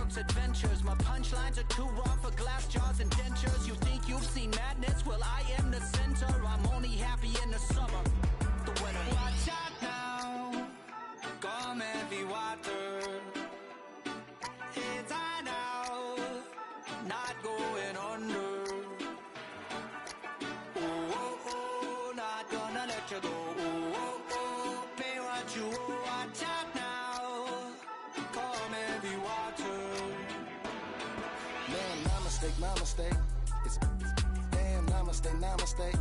sports adventures. My punchlines are too raw for glass jars and dentures. You think you've seen madness? Well, I am the center. I'm only happy in the summer. The weather. Watch out now, come heavy water. It's high now, not going under. Oh, oh, oh, not gonna let you go. Oh, oh, oh, pay what you owe. Watch out now, come heavy water. Man, my mistake. It's damn, namaste.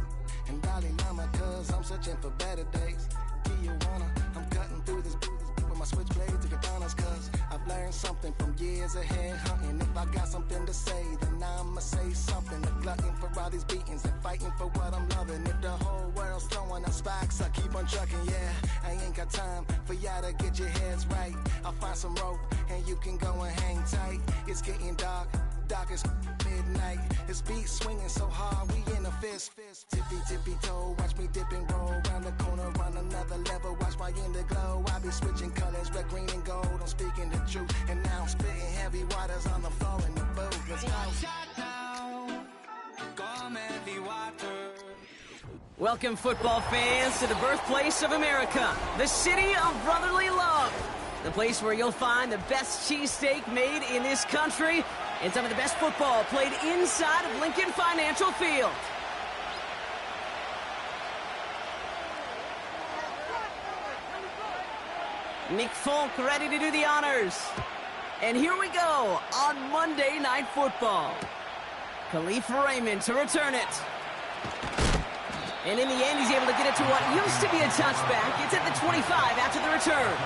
And Dalai Lama, cause I'm searching for better days. Tijuana, I'm cutting through this with my switchblade to katanas, cause I've learned something from years ahead hunting. If I got something to say, then I'ma say something. A glutton for all these beatings and fighting for what I'm loving. If the whole world's throwing up spikes, I keep on trucking, yeah. I ain't got time for y'all to get your heads right. I'll find some rope and you can go and hang tight. It's getting dark as midnight. This beat swinging so hard, we in a fist. Tippy toe, watch me dip and roll. Round the corner, on another level, watch my glow. I be switching colors, red, green, and gold. I'm speaking the truth, and now I'm spitting heavy waters on the floor in the booth. Let's go. Watch out now, come heavy water. Welcome, football fans, to the birthplace of America, the city of brotherly love. The place where you'll find the best cheesesteak made in this country and some of the best football played inside of Lincoln Financial Field. Nick Folk ready to do the honors. And here we go on Monday Night Football. Khalif Raymond to return it. And in the end, he's able to get it to what used to be a touchback. It's at the 25 after the return.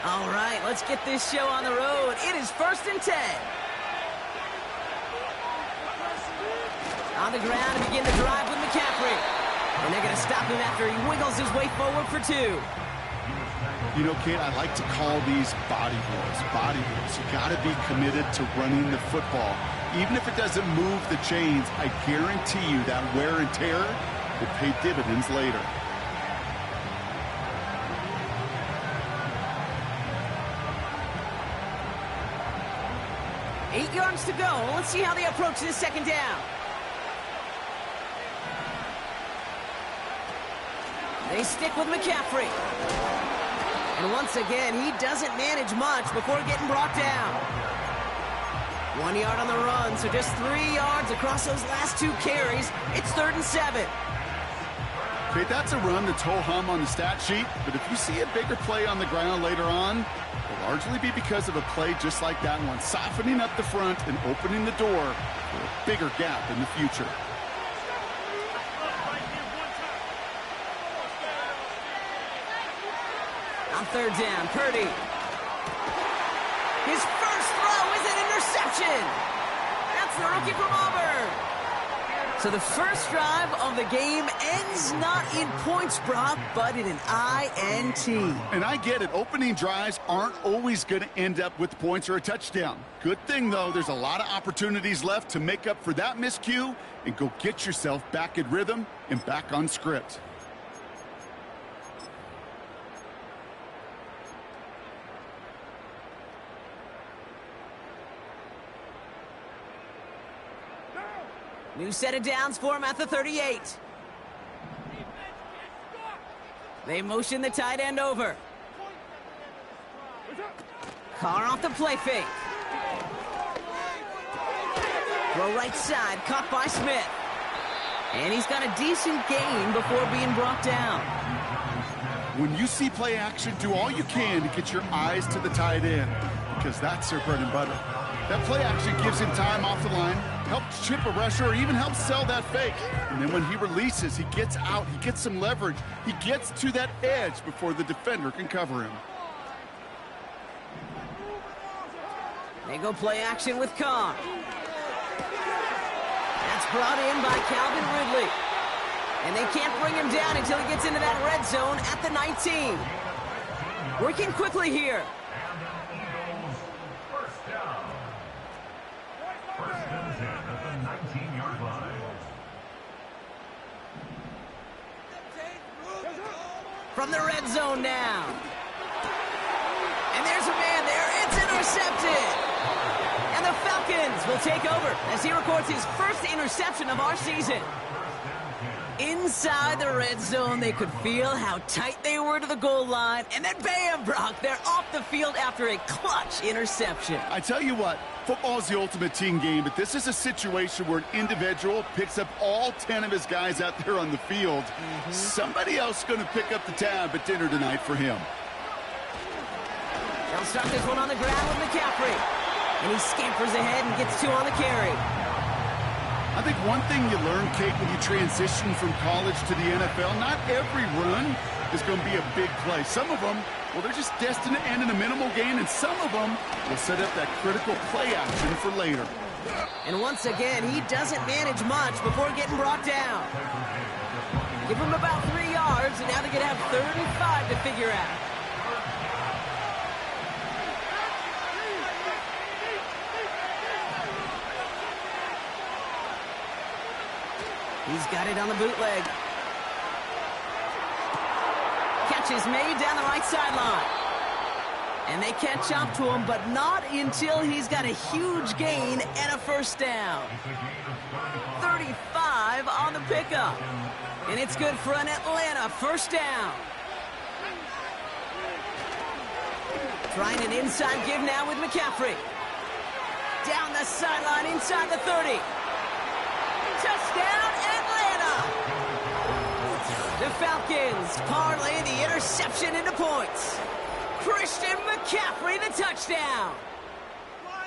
All right, let's get this show on the road. It is 1st and 10. On the ground to begin the drive with McCaffrey. And they're going to stop him after he wiggles his way forward for 2. You know, Kate, I like to call these body blows. Body blows. You got to be committed to running the football. Even if it doesn't move the chains, I guarantee you that wear and tear will pay dividends later. 8 yards to go. Let's see how they approach this second down. They stick with McCaffrey. And once again, he doesn't manage much before getting brought down. 1 yard on the run, so just 3 yards across those last 2 carries. It's 3rd and 7. Okay, that's a run that's ho-hum on the stat sheet, but if you see a bigger play on the ground later on, it'll largely be because of a play just like that one, softening up the front and opening the door for a bigger gap in the future. On 3rd down, Purdy. His first throw is an interception. That's the rookie from Auburn. So the first drive of the game ends not in points, Brock, but in an INT. And I get it. Opening drives aren't always going to end up with points or a touchdown. Good thing, though, there's a lot of opportunities left to make up for that miscue and go get yourself back in rhythm and back on script. New set of downs for him at the 38. They motion the tight end over. Carr off the play fake. Throw right side, caught by Smith. And he's got a decent gain before being brought down. When you see play action, do all you can to get your eyes to the tight end, because that's their bread and butter. That play action gives him time off the line, helps chip a rusher, or even helps sell that fake. And then when he releases, he gets out, he gets some leverage. He gets to that edge before the defender can cover him. They go play action with Carr. That's brought in by Calvin Ridley. And they can't bring him down until he gets into that red zone at the 19. Working quickly here. From the red zone now. And there's a man there. It's intercepted. And the Falcons will take over as he records his first interception of our season. Inside the red zone, they could feel how tight they were to the goal line. And then bam, Brock, they're off the field after a clutch interception. I tell you what, football is the ultimate team game, but this is a situation where an individual picks up all 10 of his guys out there on the field. Somebody else is going to pick up the tab at dinner tonight for him. They'll start this one on the ground with McCaffrey. And he scampers ahead and gets 2 on the carry. I think one thing you learn, Kate, when you transition from college to the NFL, not every run is going to be a big play. Some of them, well, they're just destined to end in a minimal gain, and some of them will set up that critical play action for later. And once again, he doesn't manage much before getting brought down. Give him about 3 yards, and now they're going to have 35 to figure out. He's got it on the bootleg. Catch is made down the right sideline. And they catch up to him, but not until he's got a huge gain and a first down. 35 on the pickup. And it's good for an Atlanta first down. Trying an inside give now with McCaffrey. Down the sideline inside the 30. Touchdown, Atlanta! The Falcons parlay the interception into points. Christian McCaffrey, the touchdown.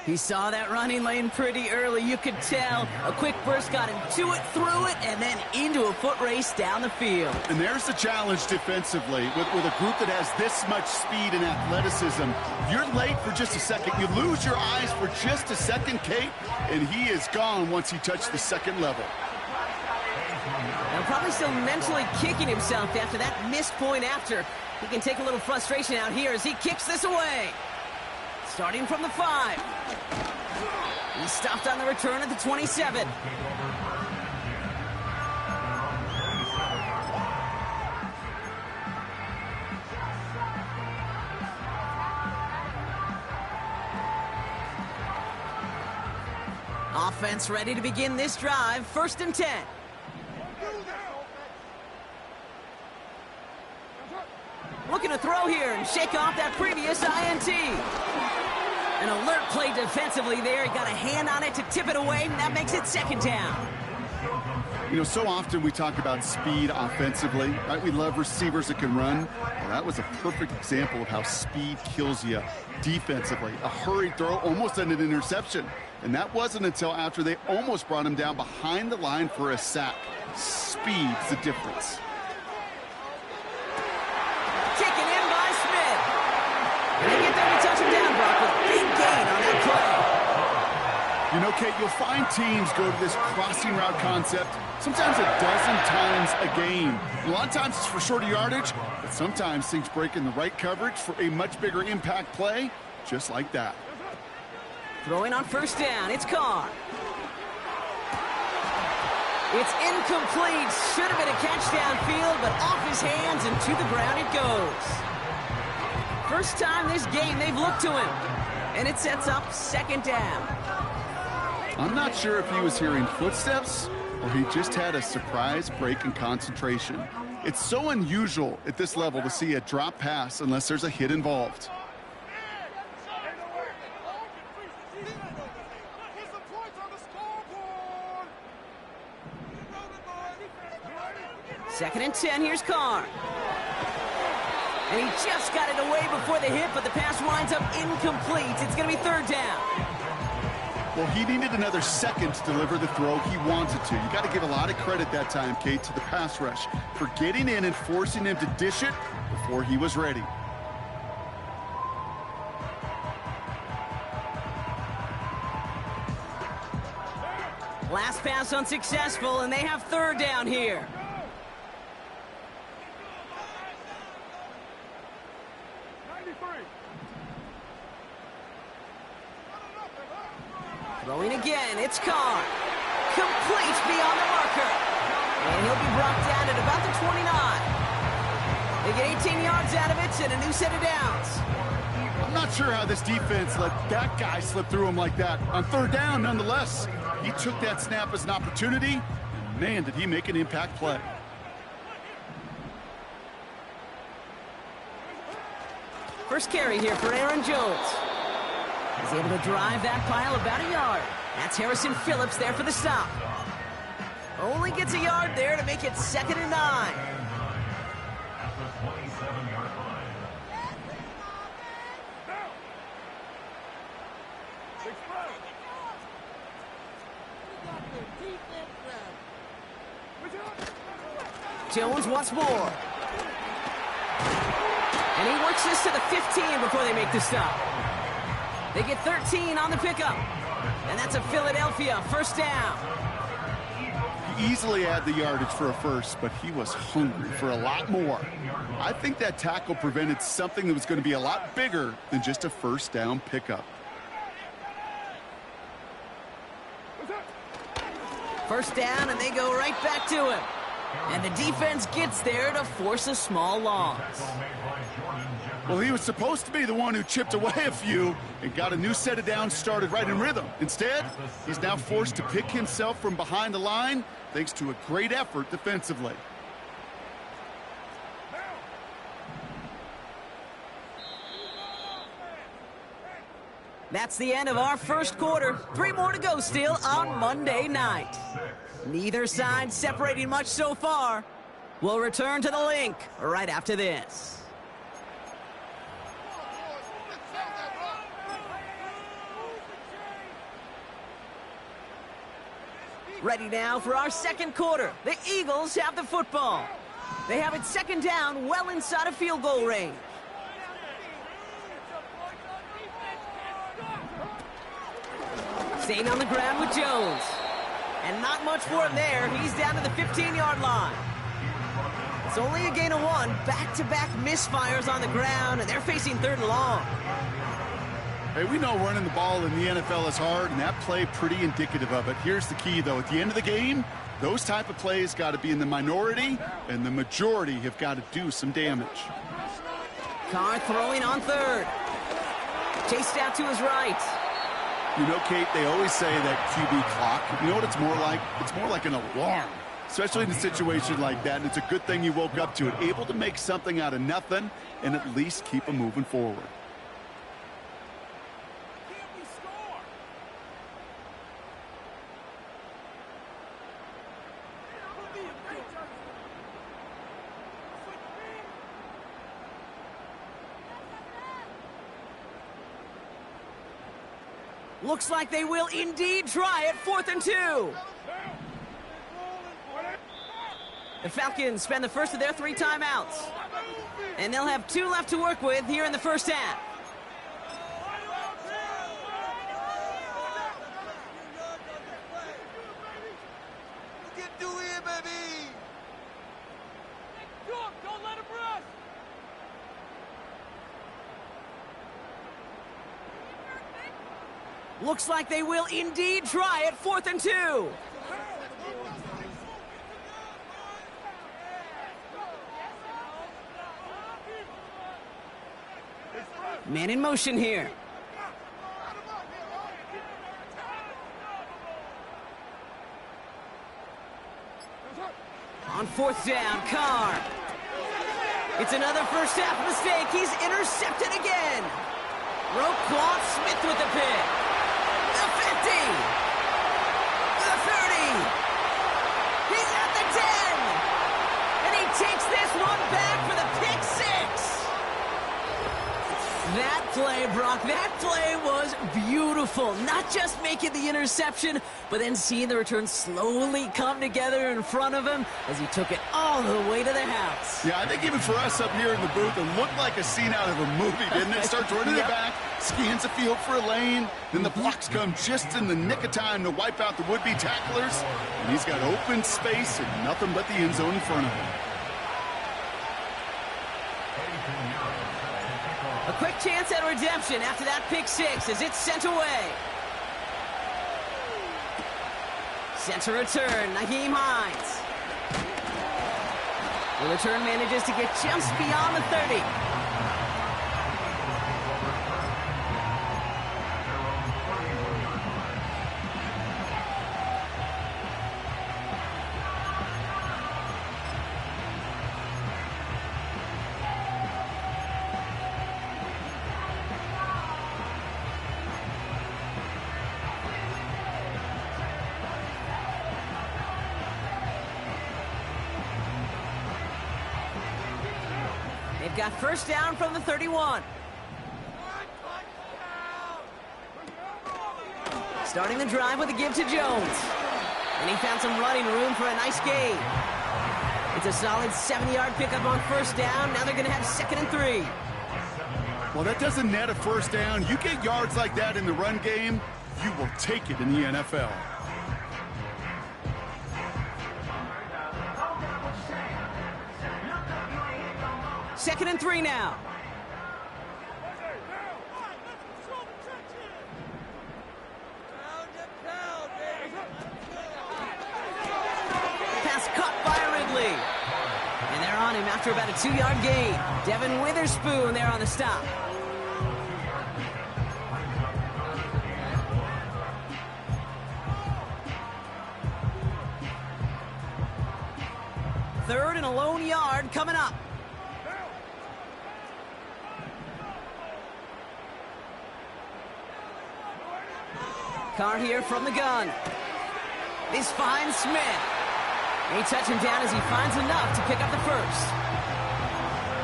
He saw that running lane pretty early. You could tell. A quick burst got him to it, through it, and then into a foot race down the field. And there's the challenge defensively. With a group that has this much speed and athleticism, you're late for just a second. You lose your eyes for just a second, Kate, and he is gone once he touched the second level. And probably still mentally kicking himself after that missed point after. He can take a little frustration out here as he kicks this away. Starting from the 5. He stopped on the return at the 27. Offense ready to begin this drive. 1st and 10. Looking to throw here and shake off that previous INT. An alert play defensively there. He got a hand on it to tip it away, and that makes it 2nd down. You know, so often we talk about speed offensively, right? We love receivers that can run. Well, that was a perfect example of how speed kills you defensively. A hurried throw almost an interception. And that wasn't until after they almost brought him down behind the line for a sack. Speed's the difference. Taken in by Smith. And they get there to touch him down, Brock, with a big gain on that play. You know, Kate, you'll find teams go to this crossing route concept sometimes a dozen times a game. A lot of times it's for shorter yardage, but sometimes things break in the right coverage for a much bigger impact play, just like that. Throwing on 1st down, it's Carr. It's incomplete. Should have been a catch downfield, but off his hands and to the ground it goes. First time this game they've looked to him, and it sets up 2nd down. I'm not sure if he was hearing footsteps or he just had a surprise break in concentration. It's so unusual at this level to see a drop pass unless there's a hit involved. Second and 10, here's Carr. And he just got it away before the hit, but the pass winds up incomplete. It's going to be 3rd down. Well, he needed another second to deliver the throw he wanted to. You got to give a lot of credit that time, Kate, to the pass rush for getting in and forcing him to dish it before he was ready. Last pass unsuccessful, and they have 3rd down here. Throwing again, it's Carr. Complete beyond the marker. And he'll be brought down at about the 29. They get 18 yards out of it and a new set of downs. I'm not sure how this defense let that guy slip through him like that. On third down, nonetheless, he took that snap as an opportunity, and man, did he make an impact play. First carry here for Aaron Jones. He's able to drive that pile about a yard. That's Harrison Phillips there for the stop. Only gets a yard there to make it 2nd and 9. Jones wants more. And he works this to the 15 before they make the stop. They get 13 on the pickup. And that's a Philadelphia first down. He easily had the yardage for a first, but he was hungry for a lot more. I think that tackle prevented something that was going to be a lot bigger than just a first down pickup. First down, and they go right back to him. And the defense gets there to force a small loss. Well, he was supposed to be the one who chipped away a few and got a new set of downs started right in rhythm. Instead, he's now forced to pick himself from behind the line thanks to a great effort defensively. That's the end of our first quarter. 3 more to go still on Monday night. Neither side separating much so far. We'll return to the link right after this. Ready now for our second quarter. The Eagles have the football. They have it 2nd down, well inside of field goal range. Staying on the ground with Jones. And not much for him there. He's down to the 15-yard line. It's only a gain of 1. Back-to-back misfires on the ground, and they're facing 3rd and long. Hey, we know running the ball in the NFL is hard, and that play pretty indicative of it. Here's the key, though. At the end of the game, those type of plays got to be in the minority, and the majority have got to do some damage. Carr throwing on 3rd. Chased out to his right. You know, Kate, they always say that QB clock, you know what it's more like? It's more like an alarm, especially in a situation like that. And it's a good thing you woke up to it, able to make something out of nothing and at least keep them moving forward. Looks like they will indeed try it. 4th and 2. The Falcons spend the first of their 3 timeouts. And they'll have 2 left to work with here in the first half. Looks like they will indeed try it. 4th and 2. Man in motion here. On 4th down, Carr. It's another first half mistake. He's intercepted again. Roquan Smith with the pick. The 50. The 30. He's at the 10. And he takes this one back for the pick 6. That play, Brock, that play was beautiful. Not just making the interception, but then seeing the return slowly come together in front of him as he took it all the way to the house. Yeah, I think even for us up here in the booth, it looked like a scene out of a movie, didn't it? Starts running it back, scans the field for a lane, then the blocks come just in the nick of time to wipe out the would-be tacklers, and he's got open space and nothing but the end zone in front of him. A quick chance at redemption after that pick six as it's sent away. Center return, Nyheim Hines. The return manages to get just beyond the 30. They've got first down from the 31. Starting the drive with a give to Jones. And he found some running room for a nice gain. It's a solid 7-yard pickup on first down. Now they're going to have 2nd and 3. Well, that doesn't net a first down. You get yards like that in the run game, you will take it in the NFL. Second and 3 now. Pass caught by Ridley. And they're on him after about a 2-yard gain. Devin Witherspoon there on the stop. Third and a lone yard coming up. Carr here from the gun. This finds Smith. They touch him down as he finds enough to pick up the first.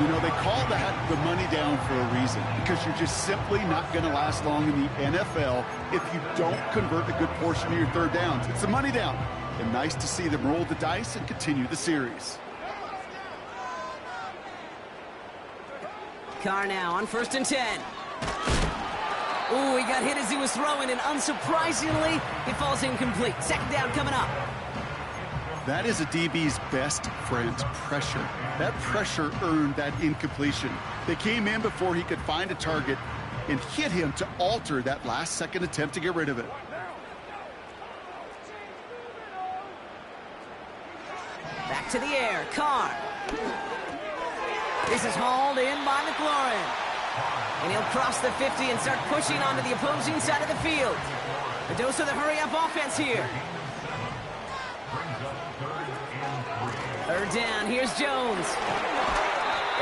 You know, they call that the money down for a reason, because you're just simply not going to last long in the NFL if you don't convert a good portion of your third downs. It's the money down. And nice to see them roll the dice and continue the series. Carr now on 1st and 10. Ooh, he got hit as he was throwing, and unsurprisingly, it falls incomplete. 2nd down coming up. That is a DB's best friend, pressure. That pressure earned that incompletion. They came in before he could find a target and hit him to alter that last-second attempt to get rid of it. Back to the air, Carr. This is hauled in by McLaurin. And he'll cross the 50 and start pushing onto the opposing side of the field. A dose of the hurry-up offense here. 3rd down, here's Jones.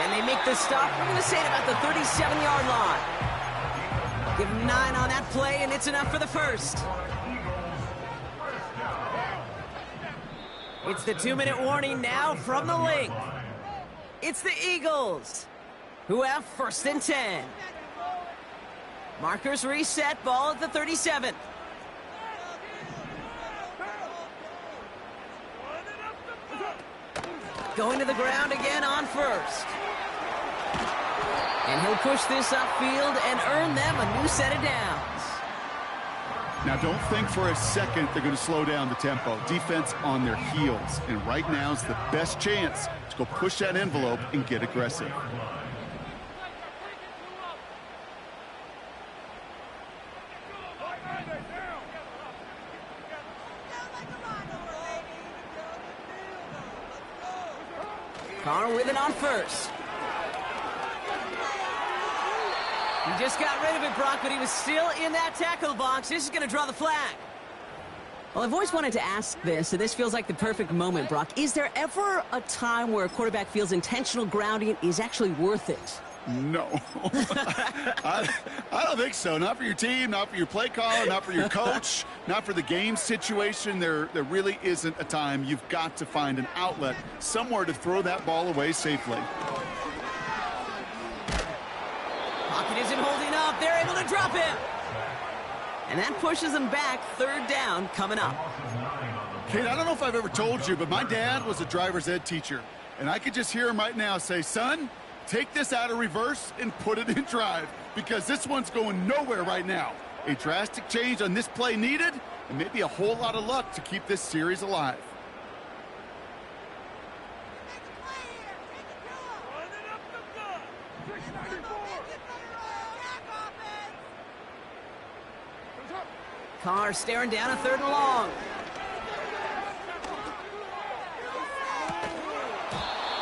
And they make the stop, we're going to say, at about the 37-yard line. Give him 9 on that play, and it's enough for the first. It's the 2-minute warning now from the link. It's the Eagles, who have 1st and 10. Markers reset, ball at the 37. Going to the ground again on 1st. And he'll push this upfield and earn them a new set of downs. Now, don't think for a second they're going to slow down the tempo. Defense on their heels. And right now is the best chance to go push that envelope and get aggressive. Carr with it on 1st. He just got rid of it, Brock, but he was still in that tackle box. This is going to draw the flag. Well, I've always wanted to ask this, and this feels like the perfect moment, Brock. Is there ever a time where a quarterback feels intentional grounding is actually worth it? No. I don't think so. Not for your team, not for your play caller, not for your coach, not for the game situation. There really isn't a time. You've got to find an outlet, somewhere to throw that ball away safely. Pocket isn't holding up. They're able to drop him. And that pushes them back. 3rd down coming up. Kate, I don't know if I've ever told you, but my dad was a driver's ed teacher. And I could just hear him right now say, son, take this out of reverse and put it in drive, because this one's going nowhere right now. A drastic change on this play needed, and maybe a whole lot of luck to keep this series alive. Carr staring down a 3rd and long.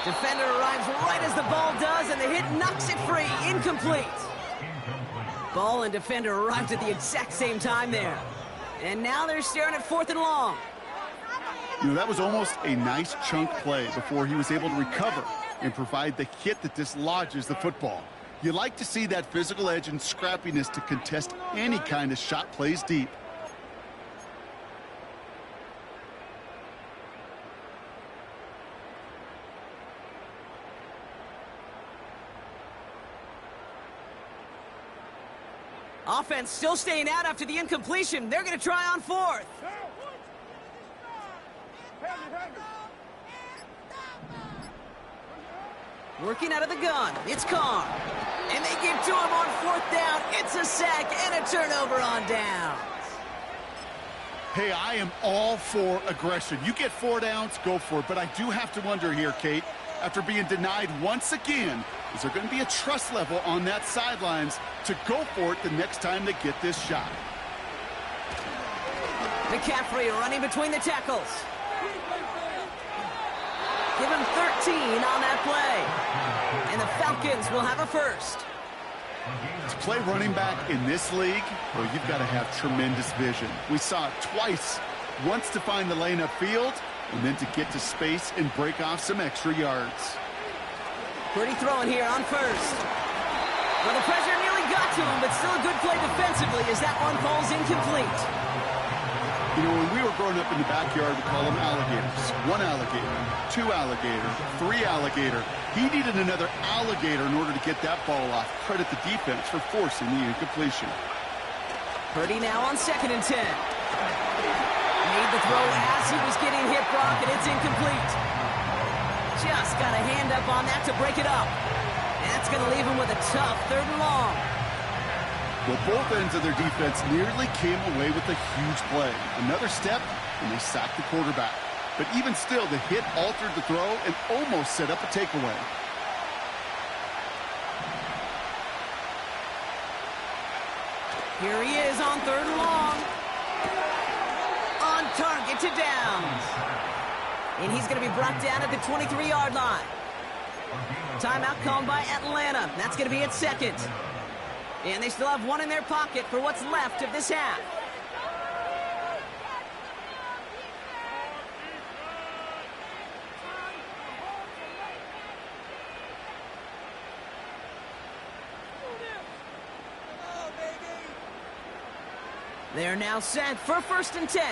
Defender arrives right as the ball does, and the hit knocks it free. Incomplete. Ball and defender arrived at the exact same time there. And now they're staring at 4th and long. You know, that was almost a nice chunk play before he was able to recover and provide the hit that dislodges the football. You like to see that physical edge and scrappiness to contest any kind of shot plays deep. Offense still staying out after the incompletion. They're going to try on 4th. Working out of the gun, it's Carr. And they get to him on 4th down. It's a sack and a turnover on downs. Hey, I am all for aggression. You get 4 downs, go for it. But I do have to wonder here, Kate, after being denied once again, is there going to be a trust level on that sidelines to go for it the next time they get this shot? McCaffrey running between the tackles. Give him 13 on that play. And the Falcons will have a first. To play running back in this league, well, you've got to have tremendous vision. We saw it twice. Once to find the lane upfield, and then to get to space and break off some extra yards. Pretty throwing here on 1st. Well, the pressure nearly got to him, but still a good play defensively as that one falls incomplete. You know, when we were growing up in the backyard, we call them alligators. 1 alligator, 2 alligator, 3 alligator. He needed another alligator in order to get that ball off. Credit the defense for forcing the incompletion. Purdy now on 2nd and 10. Made the throw as he was getting hit, Brock, and it's incomplete. Just got a hand up on that to break it up. That's going to leave him with a tough 3rd and long. Well, both ends of their defense nearly came away with a huge play. Another step, and they sacked the quarterback. But even still, the hit altered the throw and almost set up a takeaway. Here he is on 3rd and long. On target to Downs. And he's going to be brought down at the 23-yard line. Timeout called by Atlanta. That's going to be at 2nd. And they still have 1 in their pocket for what's left of this half. They're now set for 1st and 10.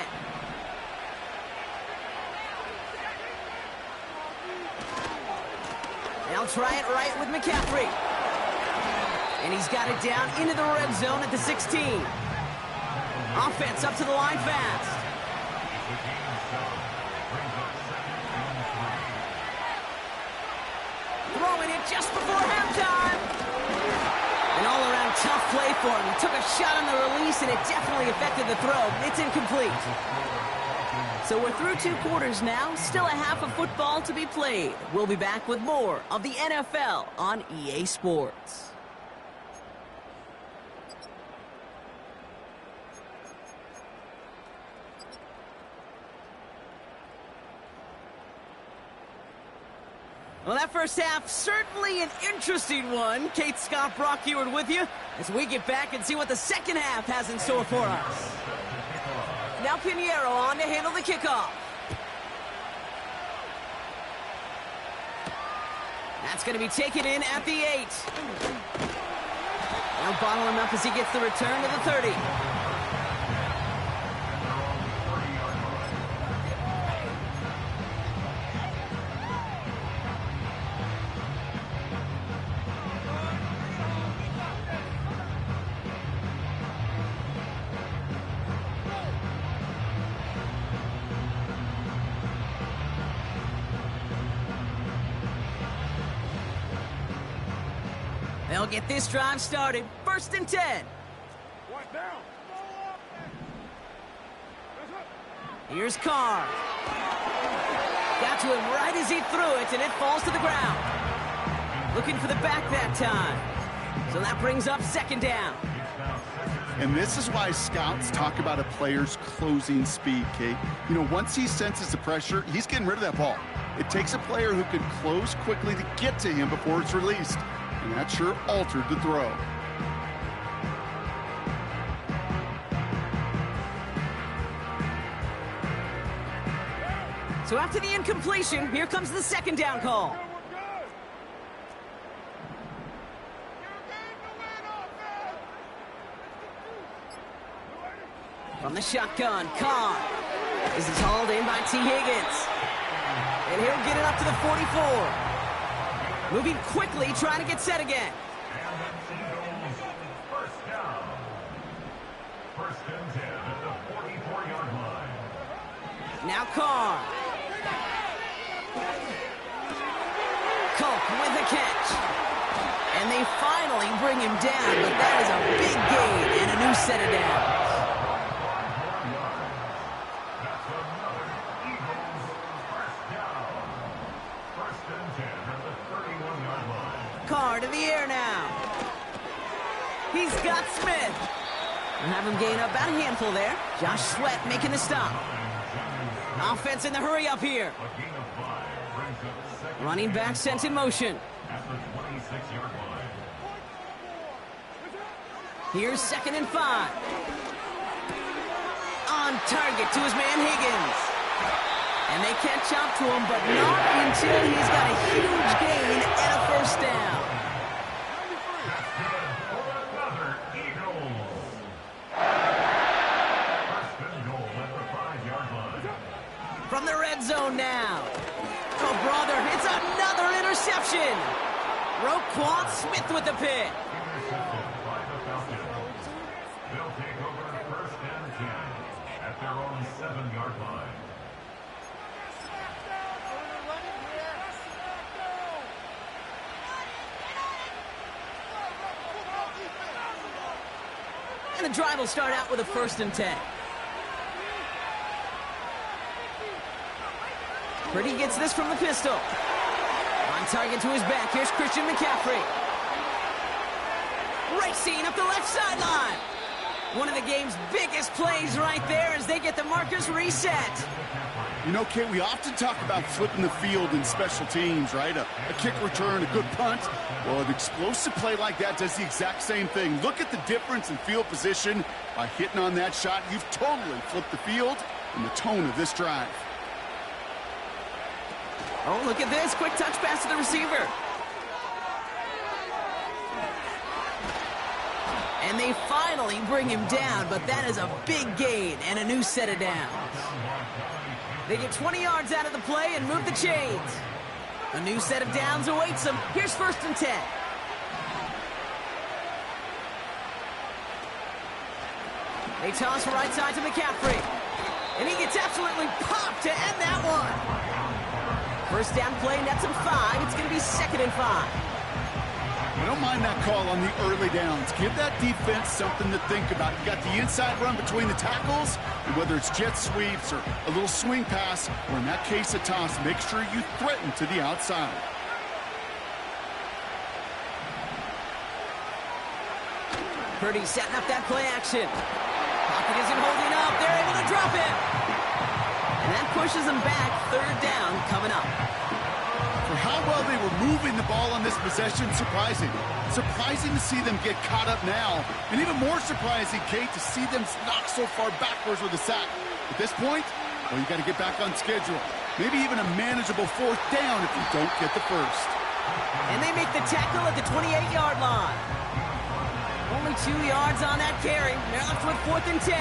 They'll try it right with McCaffrey. And he's got it down into the red zone at the 16. Offense up to the line fast. Throwing it just before halftime. An all-around tough play for him. He took a shot on the release, and it definitely affected the throw. It's incomplete. So we're through 2 quarters now. Still a half of football to be played. We'll be back with more of the NFL on EA Sports. Well, that first half, certainly an interesting one. Kate, Scott, Brock Eward with you as we get back and see what the second half has in store for us. Now Pinheiro on to handle the kickoff. That's going to be taken in at the 8. Now bottle him up as he gets the return to the 30. They'll get this drive started. 1st and 10. Here's Carr. Got to him right as he threw it, and it falls to the ground. Looking for the back that time. So that brings up second down. And this is why scouts talk about a player's closing speed, Kate. You know, once he senses the pressure, he's getting rid of that ball. It takes a player who can close quickly to get to him before it's released. And that sure altered the throw. So after the incompletion, here comes the second down call. From the shotgun, Carr. This is hauled in by T. Higgins. And he'll get it up to the 44. Moving quickly, trying to get set again. First down. First and 10 at the 44-yard line. Now Carr. Culp with the catch. And they finally bring him down, but that is a big gain and a new set of downs. Carr to the air now. He's got Smith. We'll have him gain up about a handful there. Josh Sweat making the stop. Offense in the hurry up here. Running back sent in motion. Here's 2nd and 5. On target to his man Higgins. And they catch up to him, but not until he's got a huge gain and a first down. From the red zone now. Oh, brother, it's another interception. Roquan Smith with the pick. They'll take over first and 10 at their own 7-yard line. And the drive will start out with a 1st and 10. Purdy gets this from the pistol. On target to his back. Here's Christian McCaffrey. Racing up the left sideline. One of the game's biggest plays right there as they get the markers reset. You know, Kate, we often talk about flipping the field in special teams, right? A kick return, a good punt. Well, an explosive play like that does the exact same thing. Look at the difference in field position. By hitting on that shot, you've totally flipped the field and the tone of this drive. Oh, look at this. Quick touch pass to the receiver. And they finally bring him down, but that is a big gain and a new set of downs. They get 20 yards out of the play and move the chains. A new set of downs awaits them. Here's 1st and 10. They toss right side to McCaffrey. And he gets absolutely popped to end that one. First down play, nets him 5. It's going to be 2nd and 5. I don't mind that call on the early downs. Give that defense something to think about. You got the inside run between the tackles, and whether it's jet sweeps or a little swing pass, or in that case a toss, make sure you threaten to the outside. Purdy setting up that play action. Pocket isn't holding up. They're able to drop it. And that pushes them back. 3rd down coming up. For how well they were moving the ball on this possession, surprising. Surprising to see them get caught up now. And even more surprising, Kate, to see them knock so far backwards with a sack. At this point, well, you got to get back on schedule. Maybe even a manageable 4th down if you don't get the first. And they make the tackle at the 28-yard line. Only 2 yards on that carry. They're left with 4th and 10.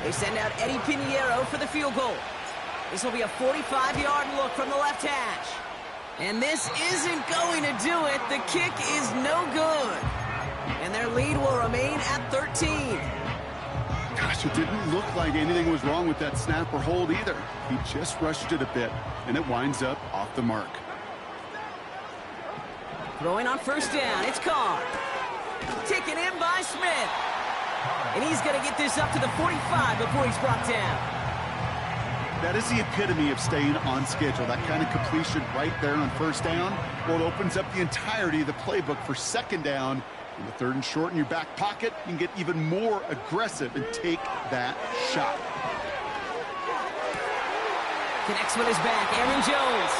They send out Eddie Pinheiro for the field goal. This will be a 45-yard look from the left hash. And this isn't going to do it. The kick is no good. And their lead will remain at 13. Gosh, it didn't look like anything was wrong with that snap or hold either. He just rushed it a bit, and it winds up off the mark. Throwing on 1st down, it's Carr. Taken in by Smith. And he's going to get this up to the 45 before he's brought down. That is the epitome of staying on schedule. That kind of completion right there on first down, well, it opens up the entirety of the playbook for second down. In the third and short in your back pocket, you can get even more aggressive and take that shot. Connects with his back, Aaron Jones.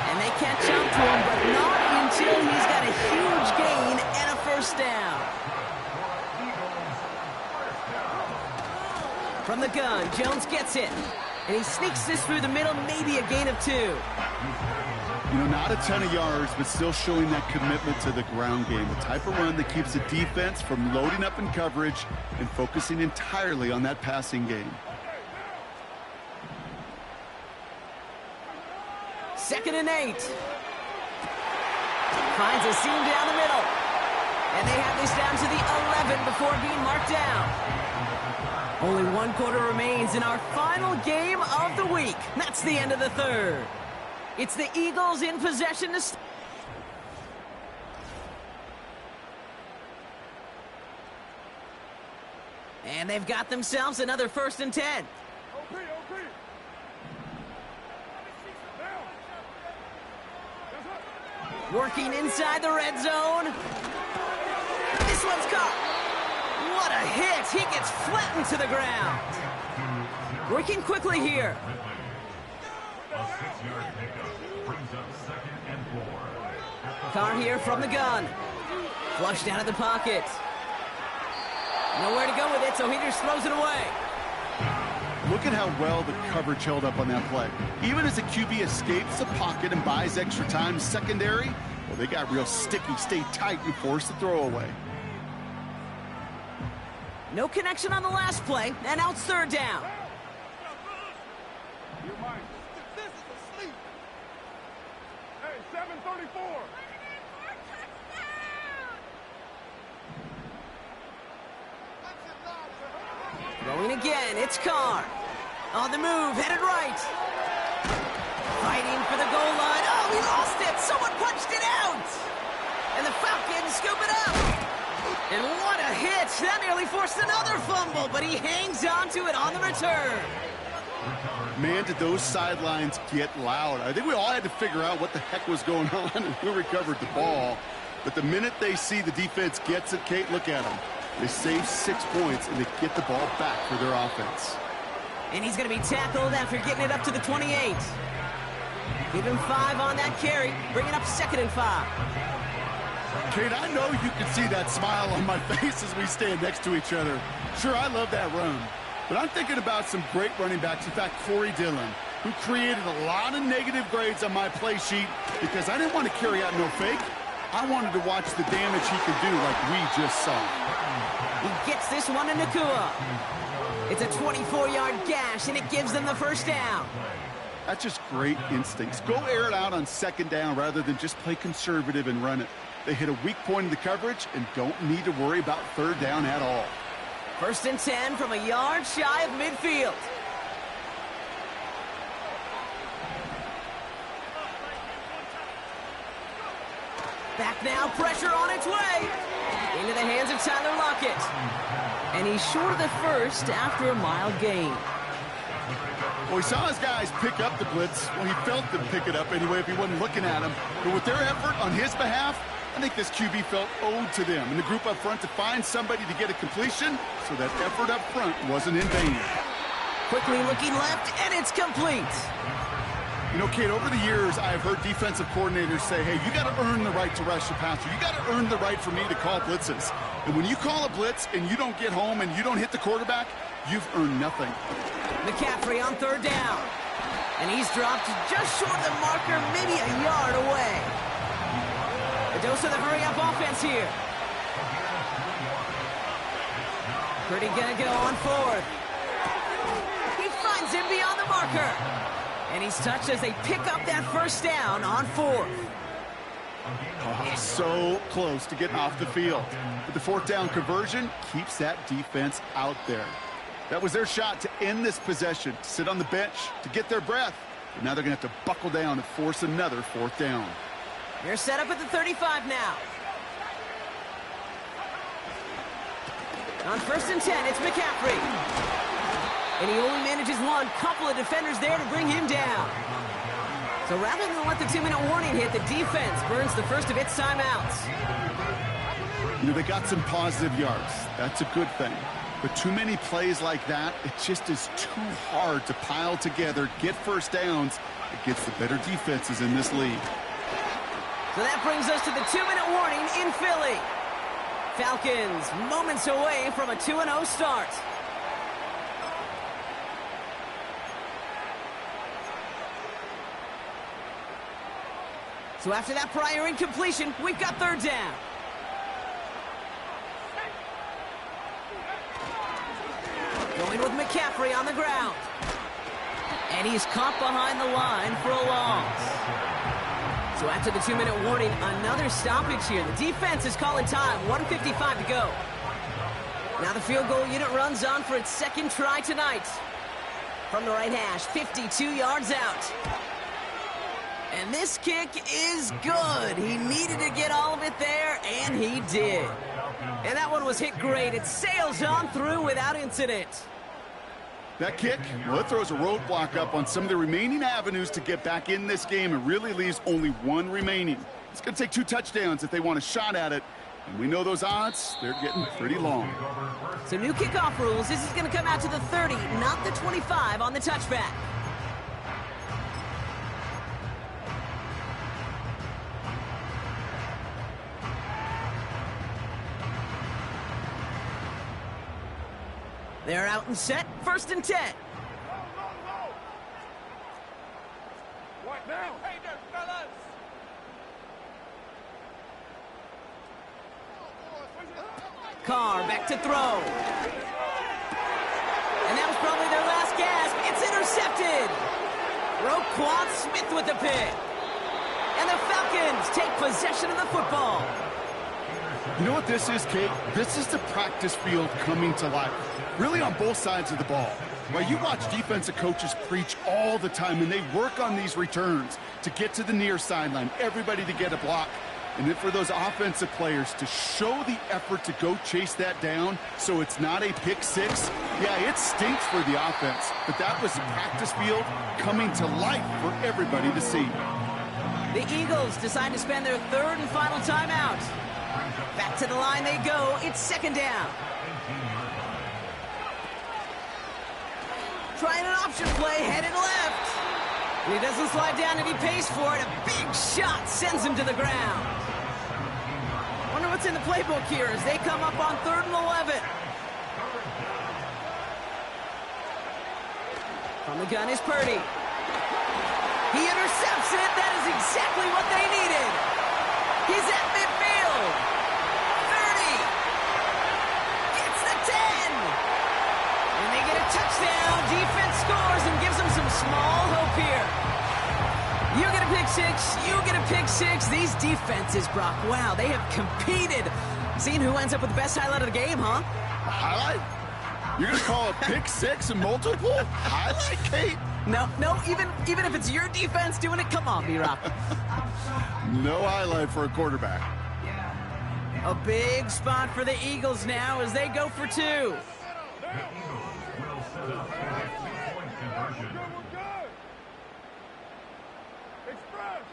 And they catch up to him, but not until he's got a huge gain and a first down. From the gun, Jones gets it. And he sneaks this through the middle, maybe a gain of 2. You know, not a ton of yards, but still showing that commitment to the ground game. The type of run that keeps the defense from loading up in coverage and focusing entirely on that passing game. Second and 8. Finds a seam down the middle. And they have this down to the 11 before being marked down. Only 1 quarter remains in our final game of the week. That's the end of the third. It's the Eagles in possession to start. And they've got themselves another 1st and 10. Working inside the red zone. This one's caught. What a hit. He gets flattened to the ground. Working quickly here. A 6-yard pickup brings up 2nd and 4. Carr here from the gun. Flushed out of the pocket. Nowhere to go with it, so he just throws it away. Look at how well the coverage held up on that play. Even as the QB escapes the pocket and buys extra time secondary, well, they got real sticky, stay tight, and force the throwaway. No connection on the last play, and now it's 3rd down. This is asleep. Hey, 734. Throwing again, it's Carr. On the move, headed right. Fighting for the goal line. Oh, he lost it. Someone punched it out. And the Falcons scoop it up. And what a hit. That nearly forced another fumble, but he hangs on to it on the return. Man, did those sidelines get loud. I think we all had to figure out what the heck was going on and who recovered the ball. But the minute they see the defense gets it, Kate, look at them. They save 6 points, and they get the ball back for their offense. And he's going to be tackled after getting it up to the 28. Give him 5 on that carry, bringing up 2nd and 5. Kate, I know you can see that smile on my face as we stand next to each other. Sure, I love that run. But I'm thinking about some great running backs. In fact, Corey Dillon, who created a lot of negative grades on my play sheet because I didn't want to carry out no fake. I wanted to watch the damage he could do like we just saw. He gets this one to Nakua. It's a 24-yard gash, and it gives them the first down. That's just great instincts. Go air it out on 2nd down rather than just play conservative and run it. They hit a weak point in the coverage and don't need to worry about 3rd down at all. 1st and 10 from a yard shy of midfield. Back now, pressure on its way. Into the hands of Tyler Lockett. And he's short of the first after a mild gain. Well, he saw his guys pick up the blitz. Well, he felt them pick it up anyway if he wasn't looking at him. But with their effort on his behalf, I think this QB felt owed to them and the group up front to find somebody to get a completion so that effort up front wasn't in vain. Quickly looking left, and it's complete. You know, Kate, over the years, I've heard defensive coordinators say, hey, you got to earn the right to rush the passer. You got to earn the right for me to call blitzes. And when you call a blitz and you don't get home and you don't hit the quarterback, you've earned nothing. McCaffrey on 3rd down. And he's dropped just short of the marker, maybe a yard away. A dose of the hurry-up offense here. Pretty gonna go on 4th. He finds him beyond the marker. And he's touched as they pick up that first down on 4th. Oh, so close to getting off the field. But the 4th down conversion keeps that defense out there. That was their shot to end this possession, to sit on the bench, to get their breath. But now they're going to have to buckle down and force another 4th down. They're set up at the 35 now. On 1st and 10, it's McCaffrey. And he only manages one. Couple of defenders there to bring him down. So rather than let the 2-minute warning hit, the defense burns the first of its timeouts. You know, they got some positive yards. That's a good thing. But too many plays like that, it just is too hard to pile together, get first downs against the better defenses in this league. So that brings us to the 2-minute warning in Philly. Falcons moments away from a 2-0 start. So after that prior incompletion, we've got third down. Going with McCaffrey on the ground. And he's caught behind the line for a loss. So after the 2-minute warning, another stoppage here. The defense is calling time. 1:55 to go. Now the field goal unit runs on for its second try tonight. From the right hash, 52 yards out. And this kick is good. He needed to get all of it there, and he did. And that one was hit great. It sails on through without incident. That kick, well, it throws a roadblock up on some of the remaining avenues to get back in this game and really leaves only one remaining. It's going to take 2 touchdowns if they want a shot at it. And we know those odds, they're getting pretty long. So new kickoff rules. This is going to come out to the 30, not the 25 on the touchback. They're out and set. 1st and 10. What now? Hey there, fellas! Carr back to throw. And that was probably their last gasp. It's intercepted. Roquan Smith with the pick. And the Falcons take possession of the football. You know what this is, Kate? This is the practice field coming to life. Really on both sides of the ball. Well, you watch defensive coaches preach all the time, and they work on these returns to get to the near sideline, everybody to get a block. And then for those offensive players to show the effort to go chase that down so it's not a pick six, yeah, it stinks for the offense. But that was the practice field coming to life for everybody to see. The Eagles decide to spend their third and final timeout. Back to the line they go. It's 2nd down. Trying an option play, headed left. And he doesn't slide down and he pays for it. A big shot sends him to the ground. Wonder what's in the playbook here as they come up on 3rd and 11. From the gun is Purdy. He intercepts it. That is exactly what they needed. He's at midfield. 30. Gets the 10. And they get a touchdown. Defense scores and gives them some small hope here. You get a pick six. You get a pick six. These defenses, Brock, wow, they have competed. Seeing who ends up with the best highlight of the game, huh? A highlight? You're going to call a pick six and multiple? Highlight, Kate? No, even if it's your defense doing it, come on, B-Rock. No highlight for a quarterback. A big spot for the Eagles now as they go for 2. The Eagles will set up a 2-point conversion. Good. Express.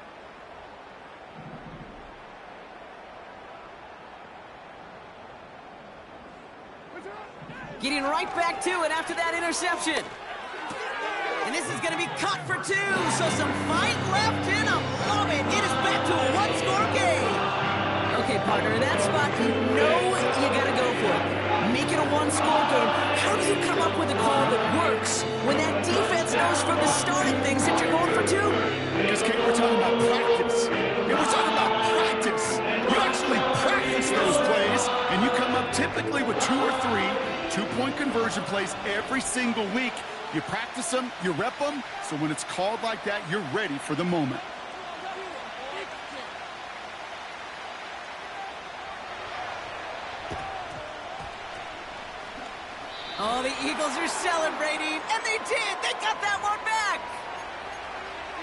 Getting right back to it after that interception. And this is going to be caught for 2. So some fight left in a moment. It is back to a 1-score game. Okay, partner, in that spot, you know you got to go for it. Make it a 1-score game. How do you come up with a call that works when that defense knows from the start of things that you're going for 2? Because, Kate, we're talking about practice. Yeah, we're talking about practice. You actually practice those plays, and you come up typically with 2 or 3 2-point conversion plays every single week. You practice them, you rep them, so when it's called like that, you're ready for the moment. Oh, the Eagles are celebrating, and they did. They got that one back.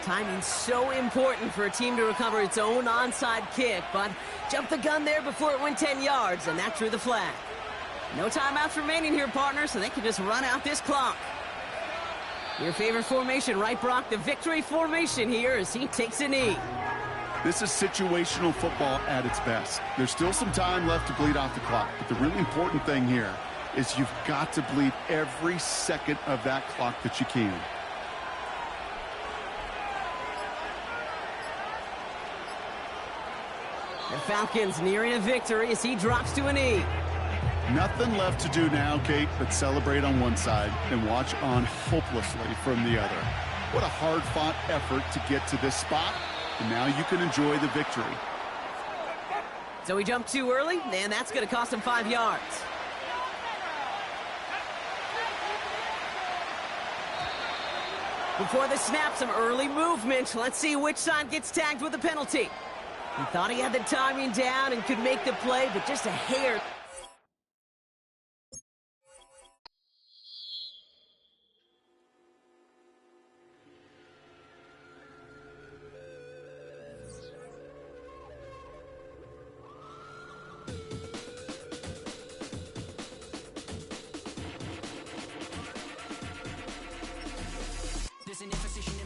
Timing's so important for a team to recover its own onside kick, but jumped the gun there before it went 10 yards, and that drew the flag. No timeouts remaining here, partner, so they can just run out this clock. Your favorite formation, right, Brock? The victory formation here as he takes a knee. This is situational football at its best. There's still some time left to bleed off the clock, but the really important thing here is you've got to bleed every second of that clock that you can. The Falcons nearing a victory as he drops to a knee. Nothing left to do now, Kate, but celebrate on one side and watch on hopelessly from the other. What a hard-fought effort to get to this spot, and now you can enjoy the victory. So he jumped too early, and that's going to cost him 5 yards. Before the snap, some early movement. Let's see which side gets tagged with a penalty. He thought he had the timing down and could make the play, but just a hair. There's an imposition